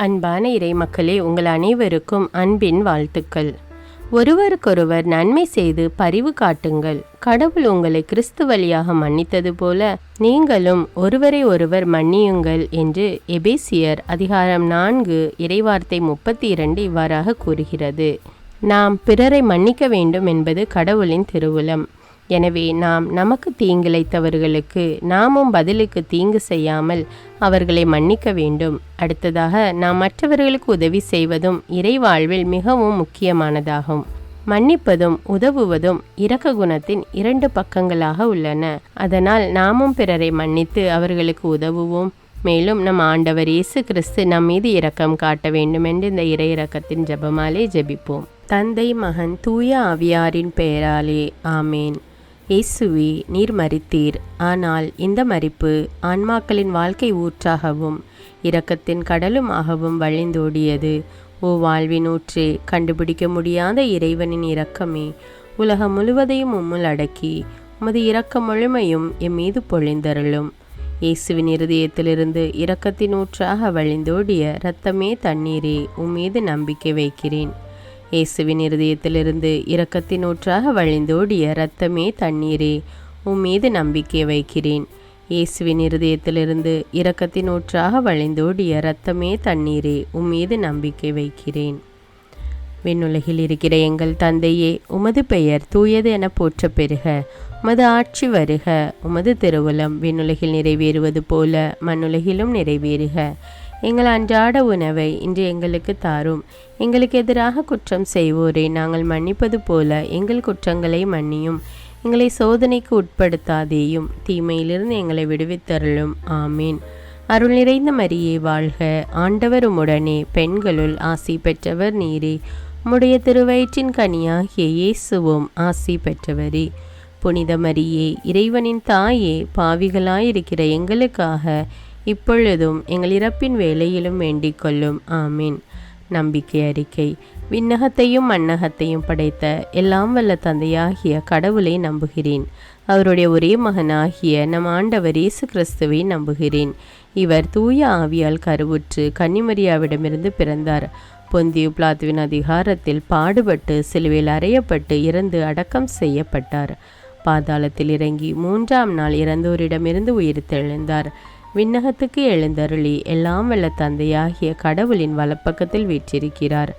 அன்பான இறை மக்களே, உங்கள் அனைவருக்கும் அன்பின் வாழ்த்துக்கள். ஒருவருக்கொருவர் நன்மை செய்து பரிவு காட்டுங்கள். கடவுள் உங்களை கிறிஸ்து வழியாக மன்னித்தது போல நீங்களும் ஒருவரை ஒருவர் மன்னியுங்கள் என்று எபேசியர் அதிகாரம் 4 இறைவார்த்தை 32 இவ்வாறாக கூறுகிறது. நாம் பிறரை மன்னிக்க வேண்டும் என்பது கடவுளின் திருவுளம். எனவே நாம் நமக்கு தீங்கிழைத்தவர்களுக்கு நாமும் பதிலுக்கு தீங்கு செய்யாமல் அவர்களை மன்னிக்க வேண்டும். அடுத்ததாக, நாம் மற்றவர்களுக்கு உதவி செய்வதும் இறை வாழ்வில் மிகவும் முக்கியமானதாகும். மன்னிப்பதும் உதவுவதும் இரக்க குணத்தின் 2 பக்கங்களாக உள்ளன. அதனால் நாமும் பிறரை மன்னித்து அவர்களுக்கு உதவுவோம். மேலும் நம் ஆண்டவர் இயேசு கிறிஸ்து நம் மீது இரக்கம் காட்ட வேண்டும் என்று இந்த இறை இரக்கத்தின் ஜெபமாலே ஜெபிப்போம். தந்தை, மகன், தூய ஆவியாரின் பெயராலே ஆமேன். இயேசுவே, நீர் மரித்தீர். ஆனால் இந்த மரிப்பு ஆன்மாக்களின் வாழ்க்கை ஊற்றாகவும் இரக்கத்தின் கடலுமாகவும் வழிந்தோடியது. ஓ வாழ்வின் ஊற்றே, கண்டுபிடிக்க முடியாத இறைவனின் இரக்கமே, உலகம் முழுவதையும் உம்முள் அடக்கி உமது இரக்க முழுமையும் எம் மீது பொழிந்தருளும். இயேசுவின் இருதயத்திலிருந்து இரக்கத்தின் ஊற்றாக வழிந்தோடிய இரத்தமே தண்ணீரே, உம்மீது நம்பிக்கை வைக்கிறேன். இயேசுவின் இருதயத்திலிருந்து இரக்கத்தின் ஊற்றாக வழிந்தோடிய இரத்தமே தண்ணீரே, உம்மீது நம்பிக்கை வைக்கிறேன். இயேசுவின் இருதயத்திலிருந்து இரக்கத்தின் ஊற்றாக வழிந்தோடிய இரத்தமே தண்ணீரே, உம்மீது நம்பிக்கை வைக்கிறேன். விண்ணுலகில் இருக்கிற எங்கள் தந்தையே, உமது பெயர் தூயது என போற்ற பெறுக. உமது ஆட்சி வருக. உமது திருவுளம் விண்ணுலகில் நிறைவேறுவது போல மண்ணுலகிலும் நிறைவேறுக. எங்கள் அன்றாட உணவை இன்று எங்களுக்கு தாரும். எங்களுக்கு எதிராக குற்றம் செய்வோரை நாங்கள் மன்னிப்பது போல எங்கள் குற்றங்களை மன்னியும். எங்களை சோதனைக்கு உட்படுத்தாதேயும், தீமையிலிருந்து எங்களை விடுவித்தருளும். ஆமீன். அருள் நிறைந்த மரியே வாழ்க. ஆண்டவர் உம்முடனே, பெண்களுள் ஆசி பெற்றவர் நீரே. உம்முடைய திருவயிற்றின் கனியாகிய இயேசுவும் ஆசி பெற்றவரே. புனித மரியே, இறைவனின் தாயே, பாவிகளாயிருக்கிற எங்களுக்காக இப்பொழுதும் எங்கள் இறப்பின் வேளையிலும் வேண்டிக் கொள்ளும். ஆமீன். நம்பிக்கை அறிக்கை. விண்ணகத்தையும் மண்ணகத்தையும் படைத்த எல்லாம் வல்ல தந்தையாகிய கடவுளை நம்புகிறேன். அவருடைய ஒரே மகனாகிய நம் ஆண்டவர் இயேசு கிறிஸ்துவை நம்புகிறேன். இவர் தூய ஆவியால் கருவுற்று கன்னிமரியாவிடமிருந்து பிறந்தார். பொந்தியு பிலாத்துவின் அதிகாரத்தில் பாடுபட்டு சிலுவையில் அறையப்பட்டு இறந்து அடக்கம் செய்யப்பட்டார். பாதாளத்தில் இறங்கி 3ஆம் நாள் இறந்தோரிடமிருந்து உயிர்த்தெழுந்தார். விண்ணகத்துக்கு எழுந்தருளி எல்லாம் வல்ல தந்தையாகிய கடவுளின் வலப்பக்கத்தில் வீற்றிருக்கிறார்.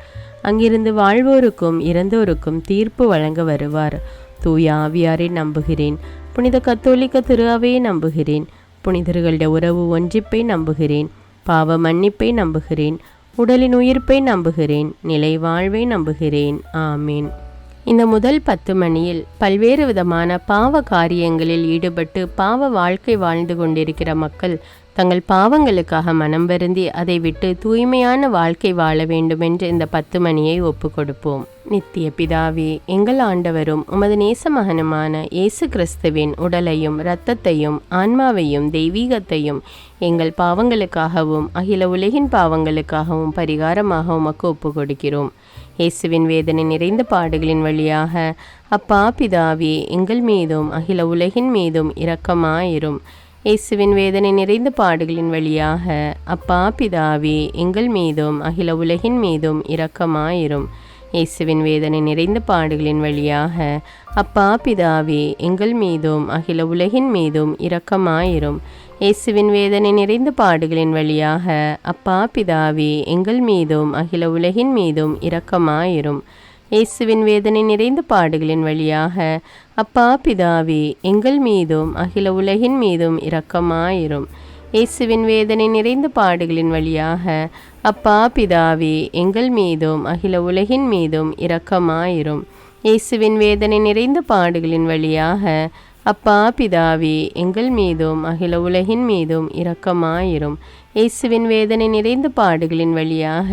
அங்கிருந்து வாழ்வோருக்கும் இறந்தோருக்கும் தீர்ப்பு வழங்க வருவார். தூய ஆவியாரை நம்புகிறேன். புனித கத்தோலிக்க திரு அவையை நம்புகிறேன். புனிதர்களுடைய உறவு ஒன்றிப்பை நம்புகிறேன். பாவ மன்னிப்பை நம்புகிறேன். உடலின் உயிர்ப்பை நம்புகிறேன். நிலை வாழ்வை நம்புகிறேன். ஆமீன். இந்த முதல் 10 மணியில் பல்வேறு விதமான பாவ காரியங்களில் ஈடுபட்டு பாவ வாழ்க்கை வாழ்ந்து கொண்டிருக்கிற மக்கள் தங்கள் பாவங்களுக்காக மனம் வருந்தி அதை விட்டு தூய்மையான வாழ்க்கை வாழ வேண்டுமென்று இந்த 10 மணியை ஒப்பு கொடுப்போம். நித்திய பிதாவே, எங்கள் ஆண்டவரும் உமது நேச மகனுமான இயேசு கிறிஸ்துவின் உடலையும் இரத்தத்தையும் ஆன்மாவையும் தெய்வீகத்தையும் எங்கள் பாவங்களுக்காகவும் அகில உலகின் பாவங்களுக்காகவும் பரிகாரமாக உமக்கு ஒப்பு கொடுக்கிறோம். இயேசுவின் வேதனை நிறைந்த பாடுகளின் வழியாக அப்பா பிதாவே, எங்கள் மீதும் அகில உலகின் மீதும் இரக்கமாயிரும். இயேசுவின் வேதனை நிறைந்த பாடுகளின் வழியாக அப்பா பிதாவே, எங்கள் மீதும் அகில உலகின் மீதும் இரக்கமாயிரும். இயேசுவின் வேதனை நிறைந்த பாடுகளின் வழியாக அப்பா பிதாவே, எங்கள் மீதும் அகில உலகின் மீதும் இரக்கமாயிரும். இயேசுவின் வேதனை நிறைந்த பாடுகளின் வழியாக அப்பா பிதாவே, எங்கள் மீதும் அகில உலகின் மீதும் இரக்கமாயிரும். இயேசுவின் வேதனை நிறைந்த பாடுகளின் வழியாக அப்பா பிதாவே, எங்கள் மீதும் அகில உலகின் மீதும் இரக்கமாயிரும். இயேசுவின் வேதனை நிறைந்த பாடுகளின் வழியாக அப்பா பிதாவே, எங்கள் மீதும் அகில உலகின் மீதும் இரக்கமாயிரும். இயேசுவின் வேதனை நிறைந்த பாடுகளின் வழியாக அப்பா பிதாவே, எங்கள் மீதும் அகில உலகின் மீதும் இரக்கமாயிரும். இயேசுவின் வேதனை நிறைந்த பாடுகளின் வழியாக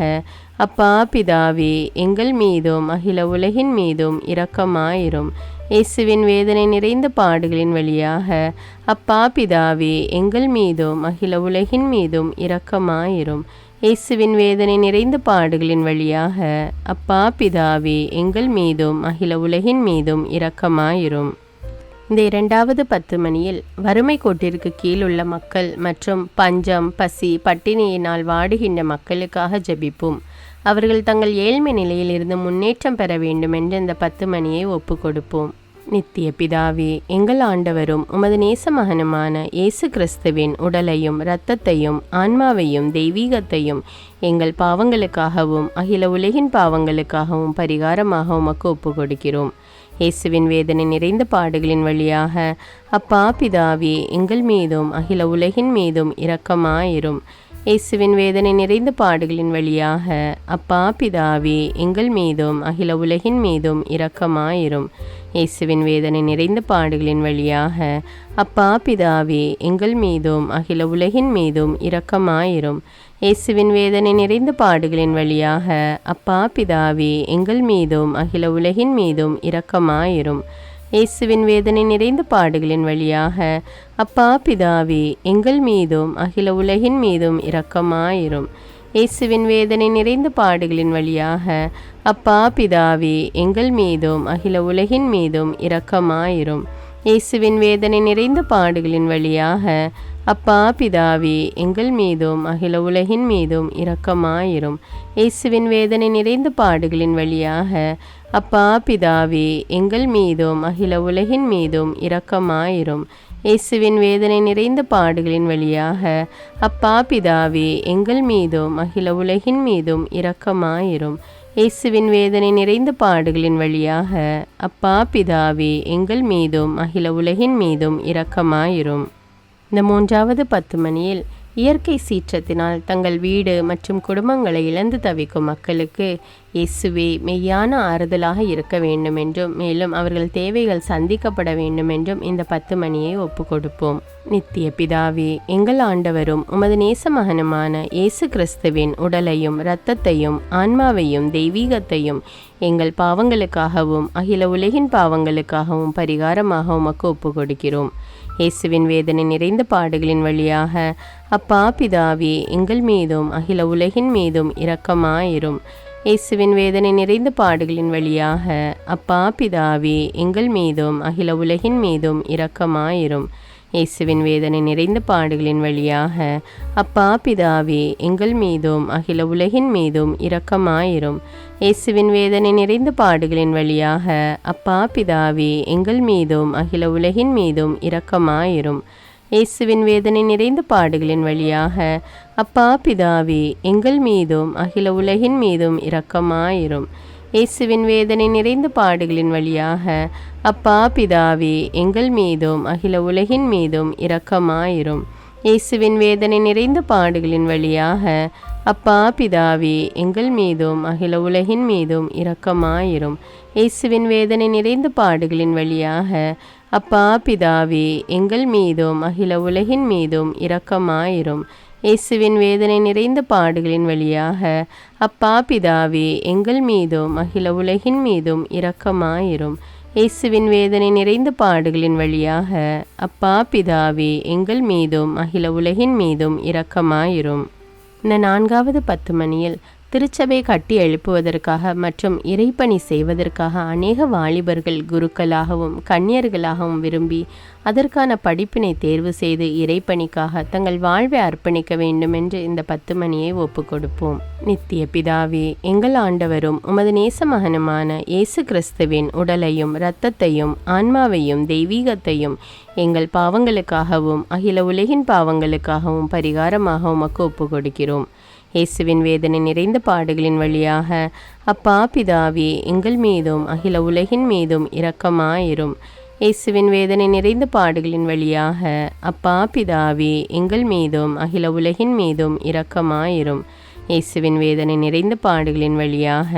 அப்பா பிதாவே, எங்கள் மீதும் அகில உலகின் மீதும் இரக்கமாயிரும். இயேசுவின் வேதனை நிறைந்த பாடுகளின் வழியாக அப்பா பிதாவே, எங்கள் மீதும் அகில உலகின் மீதும் இரக்கமாயிரும். இயேசுவின் வேதனை நிறைந்த பாடுகளின் வழியாக அப்பா பிதாவே, எங்கள் மீதும் அகில உலகின் மீதும் இரக்கமாயிரும். இந்த இரண்டாவது 10 மணியில் வறுமை கோட்டிற்கு கீழ் உள்ள மக்கள் மற்றும் பஞ்சம், பசி, பட்டினியினால் வாடுகின்ற மக்களுக்காக ஜெபிப்போம். அவர்கள் தங்கள் ஏழ்மை நிலையில் இருந்து முன்னேற்றம் பெற வேண்டும் என்று இந்த 10 மணியை ஒப்பு கொடுப்போம். நித்திய பிதாவே, எங்கள் ஆண்டவரும் உமது நேச மகனுமான இயேசு கிறிஸ்துவின் உடலையும் இரத்தத்தையும் ஆன்மாவையும் தெய்வீகத்தையும் எங்கள் பாவங்களுக்காகவும் அகில உலகின் பாவங்களுக்காகவும் பரிகாரமாக உமக்கு ஒப்பு கொடுக்கிறோம். இயேசுவின் வேதனை நிறைந்த பாடுகளின் வழியாக அப்பா பிதாவே, எங்கள் மீதும் அகில உலகின் மீதும் இரக்கமாயிரும். இயேசுவின் வேதனை நிறைந்த பாடுகளின் வழியாக அப்பா பிதாவே, எங்கள் மீதும் அகில உலகின் மீதும் இரக்கமாயிரும். இயேசுவின் வேதனை நிறைந்த பாடுகளின் வழியாக அப்பா பிதாவே, எங்கள் மீதும் அகில உலகின் மீதும் இரக்கமாயிரும். இயேசுவின் வேதனை நிறைந்த பாடுகளின் வழியாக அப்பா பிதாவே, எங்கள் மீதும் அகில உலகின் மீதும் இரக்கமாயிரும். இயேசுவின் வேதனை நிறைந்த பாடுகளின் வழியாக அப்பா பிதாவே, எங்கள் மீதும் அகில உலகின் மீதும் இரக்கமாயிரும். இயேசுவின் வேதனை நிறைந்த பாடுகளின் வழியாக அப்பா பிதாவே, எங்கள் மீதும் அகில உலகின் மீதும் இரக்கமாயிரும். இயேசுவின் வேதனை நிறைந்த பாடுகளின் வழியாக அப்பா பிதாவே, எங்கள் மீதும் அகில உலகின் மீதும் இரக்கமாயிரும். இயேசுவின் வேதனை நிறைந்த பாடுகளின் வழியாக அப்பா பிதாவே, எங்கள் மீதும் அகில உலகின் மீதும் இரக்கமாயிரும். இயேசுவின் வேதனை நிறைந்த பாடுகளின் வழியாக அப்பா பிதாவே, எங்கள் மீதும் அகில உலகின் மீதும் இரக்கமாயிரும். இயேசுவின் வேதனை நிறைந்த பாடுகளின் வழியாக அப்பா பிதாவே, எங்கள் மீதும் அகில உலகின் மீதும் இரக்கமாயிரும். இந்த மூன்றாவது 10 மணியில் இயற்கை சீற்றத்தினால் தங்கள் வீடு மற்றும் குடும்பங்களை இழந்து தவிக்கும் மக்களுக்கு இயேசுவே மெய்யான ஆறுதலாக இருக்க வேண்டும் என்றும், மேலும் அவர்கள் தேவைகள் சந்திக்கப்பட வேண்டும் என்றும் இந்த 10 மணியை ஒப்பு கொடுப்போம். நித்திய பிதாவே, எங்கள் ஆண்டவரும் உமது நேச மகனுமான இயேசு கிறிஸ்துவின் உடலையும் இரத்தத்தையும் ஆன்மாவையும் தெய்வீகத்தையும் எங்கள் பாவங்களுக்காகவும் அகில உலகின் பாவங்களுக்காகவும் பரிகாரமாக உமக்கு ஒப்பு கொடுக்கிறோம். இயேசுவின் வேதனை நிறைந்த பாடுகளின் வழியாக அப்பா பிதாவே, எங்கள் மீதும் அகில உலகின் மீதும் இரக்கமாயிரும். இயேசுவின் வேதனை நிறைந்த பாடுகளின் வழியாக அப்பா பிதாவே, எங்கள் மீதும் அகில உலகின் மீதும் இரக்கமாயிரும். இயேசுவின் வேதனை நிறைந்த பாடுகளின் வழியாக அப்பா பிதாவே, எங்கள் மீதும் அகில உலகின் மீதும் இரக்கமாயிரும். இயேசுவின் வேதனை நிறைந்த பாடுகளின் வழியாக அப்பா பிதாவே, எங்கள் மீதும் அகில உலகின் மீதும் இரக்கமாயிரும். இயேசுவின் வேதனை நிறைந்த பாடுகளின் வழியாக அப்பா பிதாவே, எங்கள் மீதும் அகில உலகின் மீதும் இரக்கமாயிரும். இயேசுவின் வேதனை நிறைந்த பாடுகளின் வழியாக அப்பா பிதாவே, எங்கள் மீதும் அகில உலகின் மீதும் இரக்கமாயிரும். இயேசுவின் வேதனை நிறைந்த பாடுகளின் வழியாக அப்பா பிதாவே, எங்கள் மீதும் அகில உலகின் மீதும் இரக்கமாயிரும். இயேசுவின் வேதனை நிறைந்த பாடுகளின் வழியாக அப்பா பிதாவே, எங்கள் மீதும் அகில உலகின் மீதும் இரக்கமாயிரும். இயேசுவின் வேதனை நிறைந்த பாடுகளின் வழியாக அப்பா பிதாவே, எங்கள் மீதும் அகில உலகின் மீதும் இரக்கமாயிரும். இயேசுவின் வேதனை நிறைந்த பாடுகளின் வழியாக அப்பா பிதாவே, எங்கள் மீதும் அகில உலகின் மீதும் இரக்கமாயிரும். இந்த நான்காவது 10 மணியில் திருச்சபை கட்டி எழுப்புவதற்காக மற்றும் இறைப்பணி செய்வதற்காக அநேக வாலிபர்கள் குருக்களாகவும் கன்னியர்களாகவும் விரும்பி அதற்கான படிப்பினை தேர்வு செய்து இறைப்பணிக்காக தங்கள் வாழ்வை அர்ப்பணிக்க வேண்டும் என்று இந்த 10 மணியை ஒப்பு கொடுப்போம். நித்திய பிதாவே, எங்கள் ஆண்டவரும் உமது நேச மகனுமான இயேசு கிறிஸ்துவின் உடலையும் இரத்தத்தையும் ஆன்மாவையும் தெய்வீகத்தையும் எங்கள் பாவங்களுக்காகவும் அகில உலகின் பாவங்களுக்காகவும் பரிகாரமாக உமக்கு ஒப்பு கொடுக்கிறோம். இயேசுவின் வேதனை நிறைந்த பாடுகளின் வழியாக அப்பா பிதாவே, எங்கள் மீதும் அகில உலகின் மீதும் இரக்கமாயிரும். இயேசுவின் வேதனை நிறைந்த பாடுகளின் வழியாக அப்பா பிதாவே, எங்கள் மீதும் அகில உலகின் மீதும் இரக்கமாயிரும். இயேசுவின் வேதனை நிறைந்த பாடுகளின் வழியாக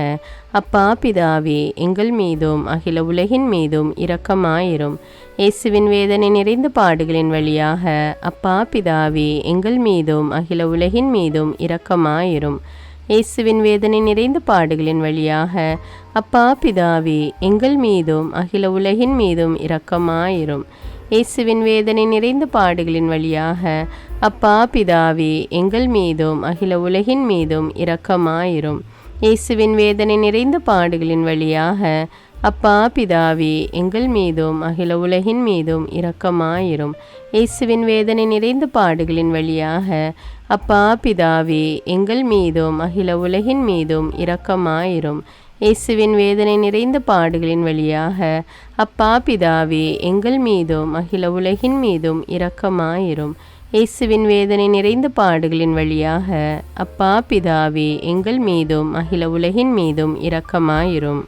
அப்பா பிதாவே, எங்கள் மீதும் அகில உலகின் மீதும் இரக்கமாயிரும். இயேசுவின் வேதனை நிறைந்த பாடுகளின் வழியாக அப்பா பிதாவே, எங்கள் மீதும் அகில உலகின் மீதும் இரக்கமாயிரும். இயேசுவின் வேதனை நிறைந்த பாடுகளின் வழியாக அப்பா பிதாவே, எங்கள் மீதும் அகில உலகின் மீதும் இரக்கமாயிரும். இயேசுவின் வேதனை நிறைந்த பாடுகளின் வழியாக அப்பா பிதாவே, எங்கள் மீதும் அகில உலகின் மீதும் இரக்கமாயிரும். இயேசுவின் வேதனை நிறைந்த பாடுகளின் வழியாக அப்பா பிதாவே, எங்கள் மீதும் அகில உலகின் மீதும் இரக்கமாயிரும். இயேசுவின் வேதனை நிறைந்த பாடுகளின் வழியாக அப்பா பிதாவே, எங்கள் மீதும் அகில உலகின் மீதும் இரக்கமாயிரும். இயேசுவின் வேதனை நிறைந்த பாடுகளின் வழியாக அப்பா பிதாவே, எங்கள் மீதும் அகில உலகின் மீதும் இரக்கமாயிரும். இயேசுவின் வேதனை நிறைந்த பாடுகளின் வழியாக அப்பா பிதாவே, எங்கள் மீதும் அகில உலகின் மீதும் இரக்கமாயிரும்.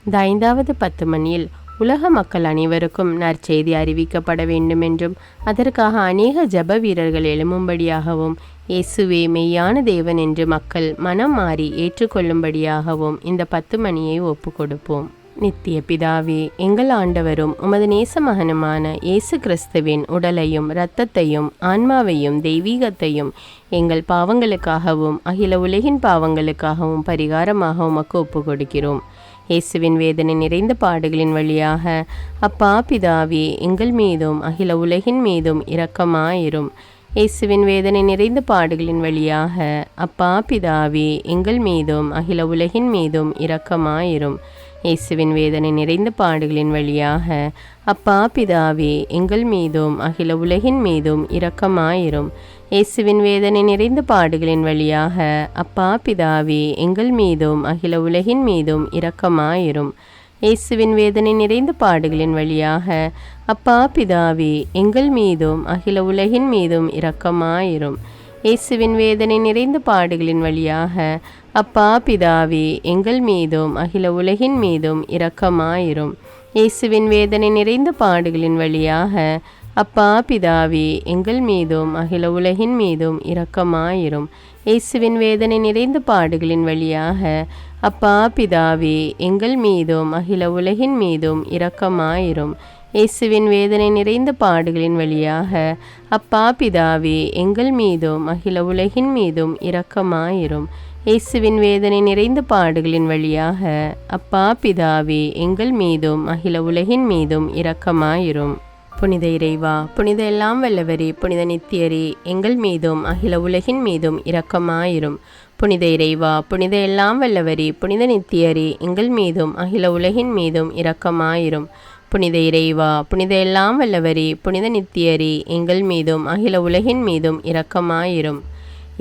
இந்த 5வது 10 மணியில் உலக மக்கள் அனைவருக்கும் நற்செய்தி அறிவிக்கப்பட வேண்டுமென்றும் அதற்காக அநேக ஜெப வீரர்கள் எழும்பும்படியாகவும் இயேசுவே மெய்யான தேவன் என்று மக்கள் மனம் மாறி ஏற்றுக்கொள்ளும்படியாகவும் இந்த 10 மணியை ஒப்பு கொடுப்போம். நித்திய பிதாவே, எங்கள் ஆண்டவரும் உமது நேச மகனுமான இயேசு கிறிஸ்துவின் உடலையும் இரத்தத்தையும் ஆன்மாவையும் தெய்வீகத்தையும் எங்கள் பாவங்களுக்காகவும் அகில உலகின் பாவங்களுக்காகவும் பரிகாரமாக உமக்கு ஒப்பு கொடுக்கிறோம். இயேசுவின் வேதனை நிறைந்த பாடுகளின் வழியாக அப்பா பிதாவே, எங்கள் மீதும் அகில உலகின் மீதும் இரக்கமாயிரும். இயேசுவின் வேதனை நிறைந்த பாடுகளின் வழியாக அப்பா பிதாவே, எங்கள் மீதும் அகில உலகின் மீதும் இரக்கமாயிரும். இயேசுவின் வேதனை நிறைந்த பாடுகளின் வழியாக அப்பா பிதாவே, எங்கள் மீதும் அகில உலகின் மீதும் இரக்கமாயிரும். இயேசுவின் வேதனை நிறைந்த பாடுகளின் வழியாக அப்பா பிதாவே, எங்கள் மீதும் அகில உலகின் மீதும் இரக்கமாயிரும். இயேசுவின் வேதனை நிறைந்த பாடுகளின் வழியாக அப்பா பிதாவே, எங்கள் மீதும் அகில உலகின் மீதும் இரக்கமாயிரும். இயேசுவின் வேதனை நிறைந்த பாடுகளின் வழியாக அப்பா பிதாவே, எங்கள் மீதும் அகில உலகின் மீதும் இரக்கமாயிரும். இயேசுவின் வேதனை நிறைந்த பாடுகளின் வழியாக அப்பா பிதாவே, எங்கள் மீதும் அகில உலகின் மீதும் இரக்கமாயிரும். இயேசுவின் வேதனை நிறைந்த பாடுகளின் வழியாக அப்பா பிதாவே, எங்கள் மீதும் அகில உலகின் மீதும் இரக்கமாயிரும். இயேசுவின் வேதனை நிறைந்த பாடுகளின் வழியாக அப்பா பிதாவே, எங்கள் மீதும் அகில உலகின் மீதும் இரக்கமாயிரும். இயேசுவின் வேதனை நிறைந்த பாடுகளின் வழியாக அப்பா பிதாவே, எங்கள் மீதும் அகில உலகின் மீதும் இரக்கமாயிரும். புனித இறைவா, புனித எல்லாம் வல்லவரே, புனித நித்தியரே, எங்கள் மீதும் அகில உலகின் மீதும் இரக்கமாயிரும். புனித இறைவா, புனித எல்லாம் வல்லவரே, புனித நித்தியரே, எங்கள் மீதும் அகில உலகின் மீதும் இரக்கமாயிரும். புனித இறைவா, புனித எல்லாம் வல்லவரே, புனித நித்தியரே, எங்கள் மீதும் அகில உலகின் மீதும் இரக்கமாயிரும்.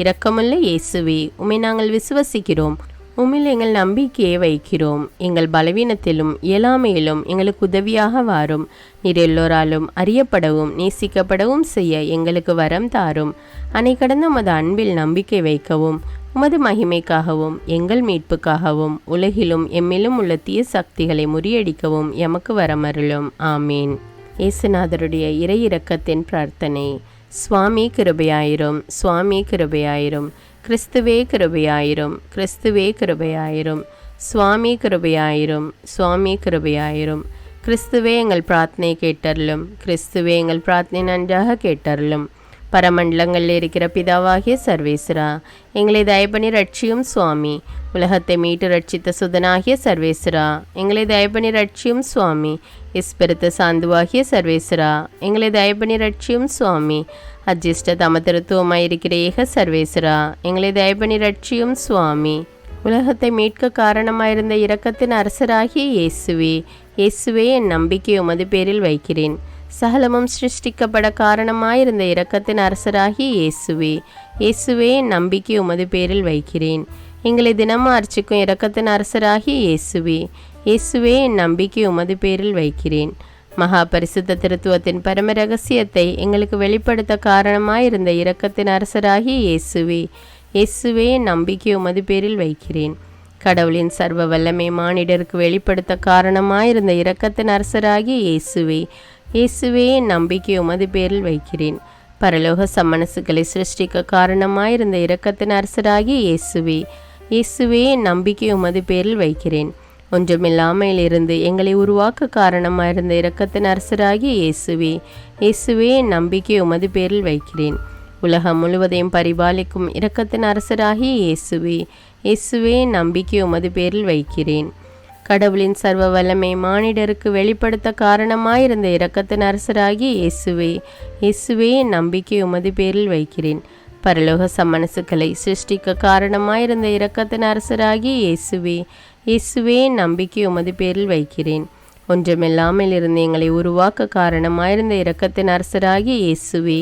இரக்கமுள்ள இயேசுவே, உம்மை நாங்கள் விசுவசிக்கிறோம், உம்மில் எங்கள் நம்பிக்கையை வைக்கிறோம். எங்கள் பலவீனத்திலும் இயலாமையிலும் எங்களுக்கு உதவியாக வாரும். நீர் எல்லோராலும் அறியப்படவும் நேசிக்கப்படவும் செய்ய எங்களுக்கு வரம் தாரும். அணை கடந்த உமது அன்பில் நம்பிக்கை வைக்கவும் உமது மகிமைக்காகவும் எங்கள் மீட்புக்காகவும் உலகிலும் எம்மிலும் உள்ள தீய சக்திகளை முறியடிக்கவும் எமக்கு வரமருளும். ஆமீன். இயேசுநாதருடைய இறை இரக்கத்தின் பிரார்த்தனை. சுவாமி கிருபையாயிரும், சுவாமி கிருபையாயிரும், கிறிஸ்துவே கிருபையாயிரும், கிறிஸ்துவே கிருபையாயிரும், சுவாமி கிருபையாயிரும், சுவாமி கிருபையாயிரும். கிறிஸ்துவே எங்கள் பிரார்த்தனை கேட்டருளும், கிறிஸ்துவே எங்கள் பிரார்த்தனை நன்றாக கேட்டருளும். பரமண்டலங்களில் இருக்கிற பிதாவாகிய சர்வேஸ்வரா, எங்களை தயபணி ரட்சியும் சுவாமி. உலகத்தை மீட்டு ரட்சித்த சுதனாகிய சர்வேஸ்வரா, எங்களை தயபணி ரட்சியும் சுவாமி. இஸ்பெருத்த சாந்துவாகிய சர்வேஸ்வரா, எங்களை தயபணி ரட்சியும் சுவாமி. அஜிஷ்ட தமதிருத்துவமாயிருக்கிற ஏக சர்வேஸ்வரா, எங்களை தயபணி ரட்சியும் சுவாமி. உலகத்தை மீட்க காரணமாயிருந்த இரக்கத்தின் அரசராகிய இயேசுவே, இயேசுவே என் நம்பிக்கை உமது பேரில் வைக்கிறேன். சகலமும் சிருஷ்டிக்கப்பட காரணமாயிருந்த இரக்கத்தின் அரசராகிய இயேசுவே, இயேசுவே என் நம்பிக்கை உமது பேரில் வைக்கிறேன். எங்களை தினமும் அர்ச்சிக்கும் இரக்கத்தின் அரசராகிய இயேசுவே, இயேசுவே என் நம்பிக்கை உமது பேரில் வைக்கிறேன். மகா பரிசுத்த திருத்துவத்தின் பரம ரகசியத்தை எங்களுக்கு வெளிப்படுத்த காரணமாயிருந்த இரக்கத்தின் அரசராகிய இயேசுவே, இயேசுவே என் நம்பிக்கை உமது பேரில் வைக்கிறேன். கடவுளின் சர்வ வல்லமை மானிடருக்கு வெளிப்படுத்த காரணமாயிருந்த இரக்கத்தின் அரசராகிய இயேசுவே, இயேசுவே என் நம்பிக்கை உமது பேரில் வைக்கிறேன். பரலோக சம்மனசுகளை சிருஷ்டிக்க காரணமாயிருந்த இரக்கத்தின் அரசராகிய இயேசுவே, இயேசுவே என் நம்பிக்கை உமது பேரில் வைக்கிறேன். ஒன்றுமில்லாமையிலிருந்து எங்களை உருவாக்க காரணமாயிருந்த இரக்கத்தின் அரசராகிய இயேசுவே, இயேசுவே என் நம்பிக்கை உமது பேரில் வைக்கிறேன். உலகம் முழுவதையும் பரிபாலிக்கும் இரக்கத்தின் அரசராகிய இயேசுவே, இயேசுவே என் நம்பிக்கை உமது பேரில் வைக்கிறேன். கடவுளின் சர்வ வல்லமை மானிடருக்கு வெளிப்படுத்த காரணமாயிருந்த இரக்கத்தின் அரசராகிய இயேசுவே, இயேசுவே என் நம்பிக்கை உமது பேரில் வைக்கிறேன். பரலோக சம்மனசுக்களை சிருஷ்டிக்க காரணமாயிருந்த இரக்கத்தின் அரசராகிய இயேசுவே, இயேசுவே நம்பிக்கை உமது பேரில் வைக்கிறேன். ஒன்றுமில்லாமல் இருந்து எங்களை உருவாக்க காரணமாயிருந்த இரக்கத்தின் அரசராகிய இயேசுவே,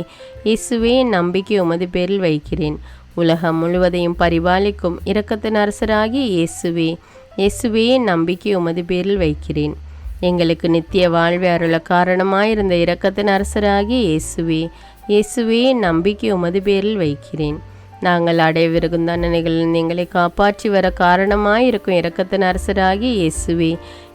இயேசுவே நம்பிக்கை உமது பேரில் வைக்கிறேன். உலகம் முழுவதையும் பரிபாலிக்கும் இரக்கத்தின் அரசராகிய இயேசுவே, இயேசுவே நம்பிக்கை உமது பேரில் வைக்கிறேன். எங்களுக்கு நித்திய வாழ்வை அருள காரணமாயிருந்த இரக்கத்தின் அரசராகிய இயேசுவே, இயேசுவே நம்பிக்கை உமது பேரில் வைக்கிறேன். நாங்கள் அடையவிருக்கும் தண்டனைகளில் எங்களை காப்பாற்றி வர காரணமாயிருக்கும் இரக்கத்தின் அரசராகிய இயேசுவே,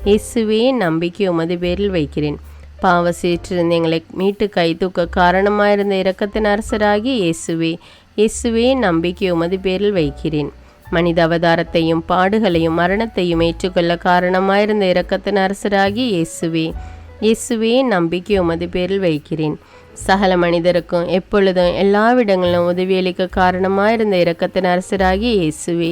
இயேசுவே நம்பிக்கை உமது பேரில் வைக்கிறேன். பாவ சீற்றிருந்து எங்களை மீட்டு கை தூக்க காரணமாயிருந்த இரக்கத்தின் அரசராகிய இயேசுவே, இயேசுவே நம்பிக்கை உமது பேரில் வைக்கிறேன். மனித அவதாரத்தையும் பாடுகளையும் மரணத்தையும் ஏற்றுக்கொள்ள காரணமாயிருந்த இரக்கத்தின் அரசராகிய இயேசுவே, இயேசுவே நம்பிக்கை உமது பேரில் வைக்கிறேன். சகல மனிதருக்கும் எப்பொழுதும் எல்லாவிடங்களிலும் உதவியளிக்க காரணமாயிருந்த இரக்கத்தின் அரசராகிய இயேசுவே,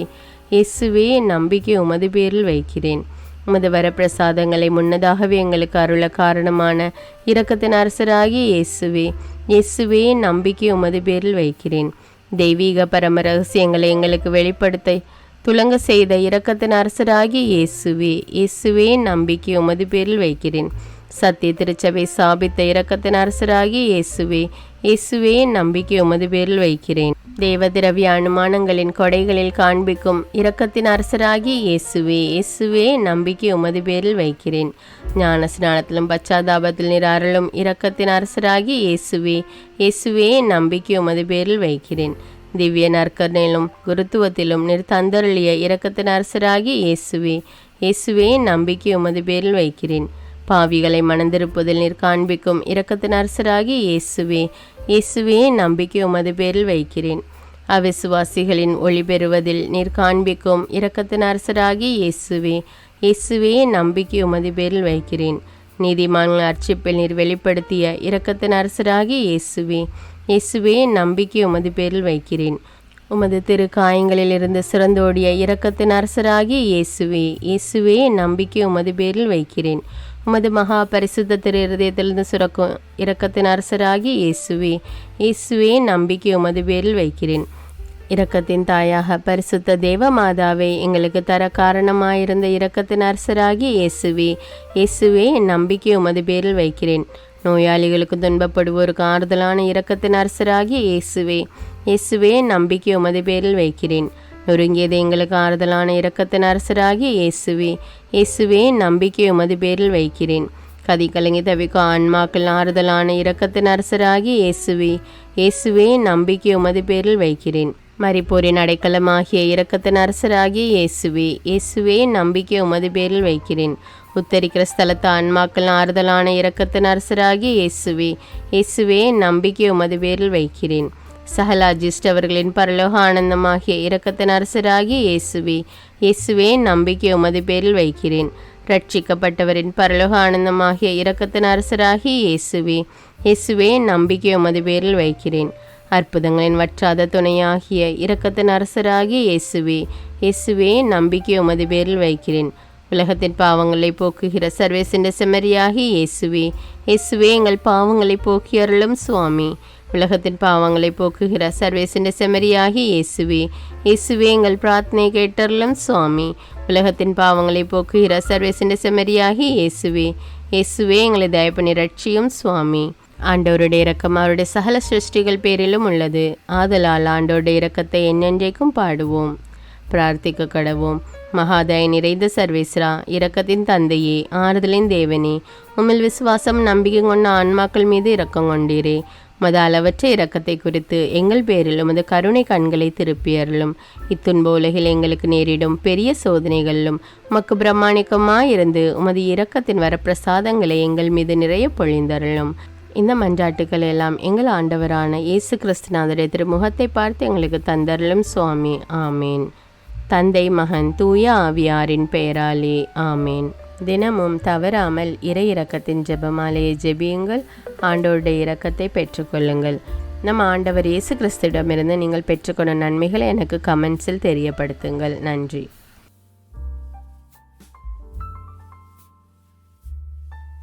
இயேசுவே நம்பிக்கை உமது பேரில் வைக்கிறேன். உமது வரப்பிரசாதங்களை முன்னதாகவே எங்களுக்கு அருள காரணமான இரக்கத்தின் அரசராகிய இயேசுவே, இயேசுவே நம்பிக்கை உமது பேரில் வைக்கிறேன். தெய்வீக பரம ரகசியங்களை எங்களுக்கு வெளிப்படுத்த துலங்க செய்த இரக்கத்தின் அரசராகிய இயேசுவே, இயேசுவே நம்பிக்கை உமது பேரில் வைக்கிறேன். சத்திய திருச்சபை சாபித்த இரக்கத்தின் அரசராகிய இயேசுவே, இயேசுவே நம்பிக்கை உமது பேரில் வைக்கிறேன். தேவ திரவிய அனுமானங்களின் கொடைகளில் காண்பிக்கும் இரக்கத்தின் அரசராகிய இயேசுவே, இயேசுவே நம்பிக்கை உமது பேரில் வைக்கிறேன். ஞான ஸ்நானத்திலும் பச்சாதாபத்தில் நீர் அருளும் இரக்கத்தின் அரசராகிய இயேசுவே, இயேசுவே நம்பிக்கை உமது பேரில் வைக்கிறேன். திவ்ய நற்கருணையிலும் குருத்துவத்திலும் நீர் தந்தருளிய இரக்கத்தின் அரசராகிய இயேசுவே, இயேசுவே நம்பிக்கை உமது பேரில் வைக்கிறேன். பாவிகளை மணந்திருப்பதில் நீர் காண்பிக்கும் இரக்கத்தின் அரசராகிய இயேசுவே, இயேசுவே நம்பிக்கை உமது பேரில் வைக்கிறேன். அவிசுவாசிகளின் ஒளி பெறுவதில் நீர் காண்பிக்கும் இரக்கத்தின் அரசராகிய இயேசுவே, இயேசுவே நம்பிக்கை உமது பேரில் வைக்கிறேன். நீதிமான்கள் அர்ச்சிப்பில் நீர் வெளிப்படுத்திய இரக்கத்தின் அரசராகிய இயேசுவே, இயேசுவே நம்பிக்கை உமது பேரில் வைக்கிறேன். உமது திரு காயங்களில் இருந்து சிறந்தோடிய இரக்கத்தின் அரசராகிய இயேசுவே, இயேசுவே நம்பிக்கை உமது பேரில் வைக்கிறேன். உமது மகா பரிசுத்த திரு இருதயத்திலிருந்து சுரக்கும் இரக்கத்தின் அரசராகிய இயேசுவே, இயேசுவே நம்பிக்கை உமது பேரில் வைக்கிறேன். இரக்கத்தின் தாயாக பரிசுத்த தேவ மாதாவை எங்களுக்கு தர காரணமாயிருந்த இரக்கத்தின் அரசராகிய இயேசுவே, இயேசுவே நம்பிக்கை உமது பேரில் வைக்கிறேன். நோயாளிகளுக்கு துன்பப்படுவோருக்கு ஆறுதலான இரக்கத்தின் அரசராகிய இயேசுவே, இயேசுவே நம்பிக்கை உமது பேரில் வைக்கிறேன். நொறுங்கியது எங்களுக்கு ஆறுதலான இரக்கத்தின் அரசராகிய இயேசுவே, இயேசுவே நம்பிக்கை உமது பேரில் வைக்கிறேன். கதி கலங்கி தவிக்கும் ஆன்மாக்கள் ஆறுதலான இரக்கத்தின் அரசராகிய இயேசுவே, இயேசுவே நம்பிக்கை உமது பேரில் வைக்கிறேன். மரிப்போரின் அடைக்கலமாகிய இரக்கத்தின் அரசராகிய இயேசுவே, இயேசுவே நம்பிக்கை உமது பேரில் வைக்கிறேன். உத்தரிக்கிற ஸ்தலத்து ஆன்மாக்கள் ஆறுதலான இரக்கத்தின் அரசராகிய இயேசுவே, இயேசுவே நம்பிக்கை உமது பேரில் வைக்கிறேன். சகல அஜிஷ்டவர்களின் பரலோக ஆனந்தமாகிய இரக்கத்தின் அரசராகிய இயேசுவே, இயேசுவே நம்பிக்கை உமது பேரில் வைக்கிறேன். ரட்சிக்கப்பட்டவரின் பரலோக ஆனந்தமாகிய இரக்கத்தின் அரசராகிய இயேசுவே, இயேசுவே நம்பிக்கை உமது பேரில் வைக்கிறேன். அற்புதங்களின் வற்றாத துணையாகிய இரக்கத்தின் அரசராகிய இயேசுவே, இயேசுவே நம்பிக்கை உமது பேரில் வைக்கிறேன். உலகத்தின் பாவங்களை போக்குகிற சர்வேசின்ற செம்மறியாகி இயேசுவே, இயேசுவே எங்கள் பாவங்களை போக்கி அருளும் சுவாமி. உலகத்தின் பாவங்களை போக்குகிற சர்வேசின்ற செம்மறியாகி இயேசுவே, இயேசுவே எங்கள் பிரார்த்தனை கேட்டருளும் சுவாமி. உலகத்தின் பாவங்களை போக்குகிற சர்வேசின்ற செம்மறியாகி இயேசுவே, இயேசுவே எங்களை தயப்பனி ரட்சியும் சுவாமி. ஆண்டவருடைய இரக்கம் அவருடைய சகல சிருஷ்டிகள் பேரிலும் உள்ளது. ஆதலால் ஆண்டவருடைய இரக்கத்தை என்னென்றைக்கும் பாடுவோம். பிரார்த்திக்க கடவோம். மகாதய நிறைந்த சர்வேஸ்வரா, இரக்கத்தின் தந்தையே, ஆறுதலின் தேவனே, உம்மில் விசுவாசம் நம்பிக்கை கொண்ட ஆன்மாக்கள் மீது இரக்கம் கொண்டீரே. உமது அளவற்ற இரக்கத்தை குறித்து எங்கள் பேரில் உமது கருணை கண்களை திருப்பியருளும். இத்துன்ப உலகில் எங்களுக்கு நேரிடும் பெரிய சோதனைகளிலும் உமக்கு பிரமாணிக்கமாயிருந்து உமது இரக்கத்தின் வரப்பிரசாதங்களை எங்கள் மீது நிறைய பொழிந்தருளும். இந்த மன்றாட்டுக்கள் எல்லாம் எங்கள் ஆண்டவரான இயேசு கிறிஸ்துநாதரை திருமுகத்தை பார்த்து எங்களுக்கு தந்தருளும் சுவாமி. ஆமேன். தந்தை, மகன், தூய ஆவியாரின் பெயராலே ஆமேன். தினமும் தவறாமல் இறை இரக்கத்தின் ஜெபமாலையை ஜெபியுங்கள். ஆண்டவருடைய இரக்கத்தை பெற்றுக்கொள்ளுங்கள். நம் ஆண்டவர் இயேசு கிறிஸ்துவிடமிருந்து நீங்கள் பெற்றுக்கொண்ட நன்மைகளை எனக்கு கமெண்ட்ஸில் தெரியப்படுத்துங்கள். நன்றி.